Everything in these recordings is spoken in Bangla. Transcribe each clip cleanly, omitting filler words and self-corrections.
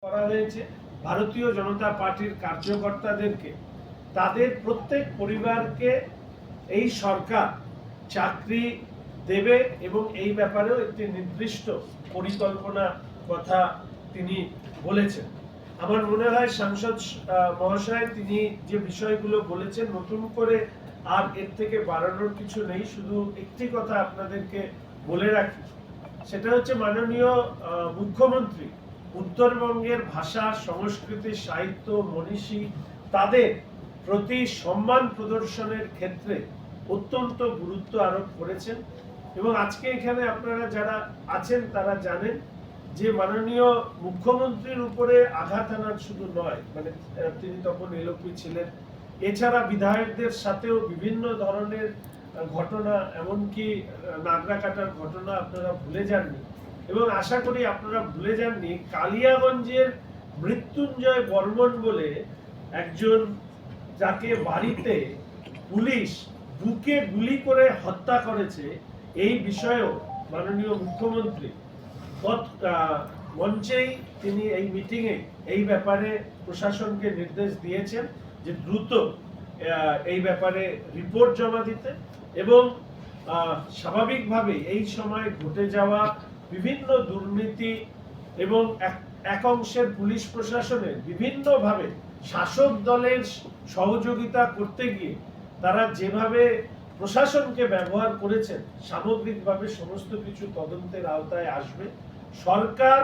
করা হয়েছে ভারতীয় জনতা পার্টির কার্যকর্তাদেরকে তাদের প্রত্যেক পরিবারকে এই সরকার চাকরি দেবে এবং এই ব্যাপারেও একটি নির্দিষ্ট পরিকল্পনা কথা তিনি বলেছেন। আমার মনে হয় সাংসদ মহাশয় তিনি যে বিষয়গুলো বলেছেন নতুন করে আর এর থেকে বাড়ানোর কিছু নেই। শুধু একটি কথা আপনাদেরকে বলে রাখি, সেটা হচ্ছে মাননীয় মুখ্যমন্ত্রী উত্তরবঙ্গের ভাষা, সংস্কৃতি, সাহিত্য, মনীষী তাদের প্রতি সম্মান প্রদর্শনের ক্ষেত্রে অত্যন্ত গুরুত্ব আরোপ করেছেন। এবং আজকে এখানে আপনারা যারা আছেন তারা জানেন যে মাননীয় মুখ্যমন্ত্রীর উপরে আঘাত আনার শুধু নয়, মানে তিনি তখন এলওপি ছিলেন, এছাড়া বিধায়কদের সাথেও বিভিন্ন ধরনের ঘটনা, এমনকি নাগরা কাটার ঘটনা আপনারা ভুলে যাননি। এবং আশা করি আপনারা ভুলে যাননি কালিয়াগঞ্জের মৃত্যুঞ্জয় বর্মন বলে একজন, যাকে বাড়িতে পুলিশ বুকে গুলি করে হত্যা করেছে, এই বিষয়েও মাননীয় মুখ্যমন্ত্রী মঞ্চেই তিনি এই মিটিংয়ে এই ব্যাপারে প্রশাসনকে নির্দেশ দিয়েছেন যে দ্রুত এই ব্যাপারে রিপোর্ট জমা দিতে এবং স্বাভাবিকভাবে এই সময় ঘটে যাওয়া বিভিন্ন দুর্নীতি এবং এক অংশের পুলিশ প্রশাসনের বিভিন্নভাবে শাসক দলের সহযোগিতা করতে গিয়ে তারা যেভাবে প্রশাসনকে ব্যবহার করেছেন, সামগ্রিকভাবে সমস্ত কিছু তদন্তের আওতায় আসবে। সরকার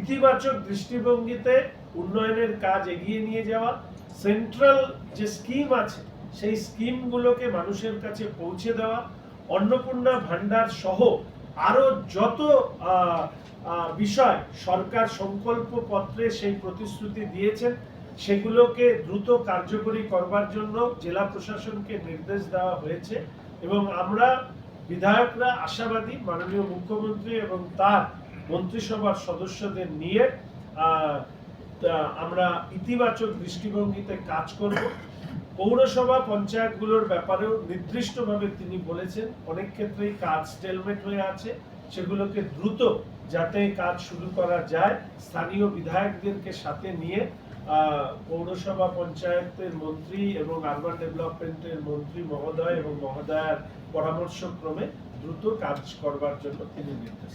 ইতিবাচক দৃষ্টিভঙ্গিতে উন্নয়নের কাজ এগিয়ে নিয়ে যাওয়া, সেন্ট্রাল যে স্কিম আছে সেই স্কিমগুলোকে মানুষের কাছে পৌঁছে দেওয়া, অন্নপূর্ণা ভান্ডার সহ আরো যত বিষয় সরকার সংকল্প পত্রে সেই প্রতিশ্রুতি দিয়েছেন সেগুলোকে দ্রুত কার্যকরী করবার জন্য জেলা প্রশাসনকে নির্দেশ দেওয়া হয়েছে। এবং আমরা বিধায়করা আশাবাদী মাননীয় মুখ্যমন্ত্রী এবং তার মন্ত্রিসভার সদস্যদের নিয়ে আমরা ইতিবাচক দৃষ্টিভঙ্গিতে কাজ করব। পৌরসভা পঞ্চায়েতগুলোর ব্যাপারেও নির্দিষ্টভাবে তিনি বলেছেন অনেক ক্ষেত্রেই কাজ স্টেলমেট হয়ে আছে, সেগুলোকে দ্রুত যাতে কাজ শুরু করা যায়, স্থানীয় বিধায়কদেরকে সাথে নিয়ে পৌরসভা পঞ্চায়েতের মন্ত্রী এবং আরবান ডেভেলপমেন্টের মন্ত্রী মহোদয় এবং মহোদয়ার পরামর্শক্রমে দ্রুত কাজ করবার জন্য তিনি নির্দেশ।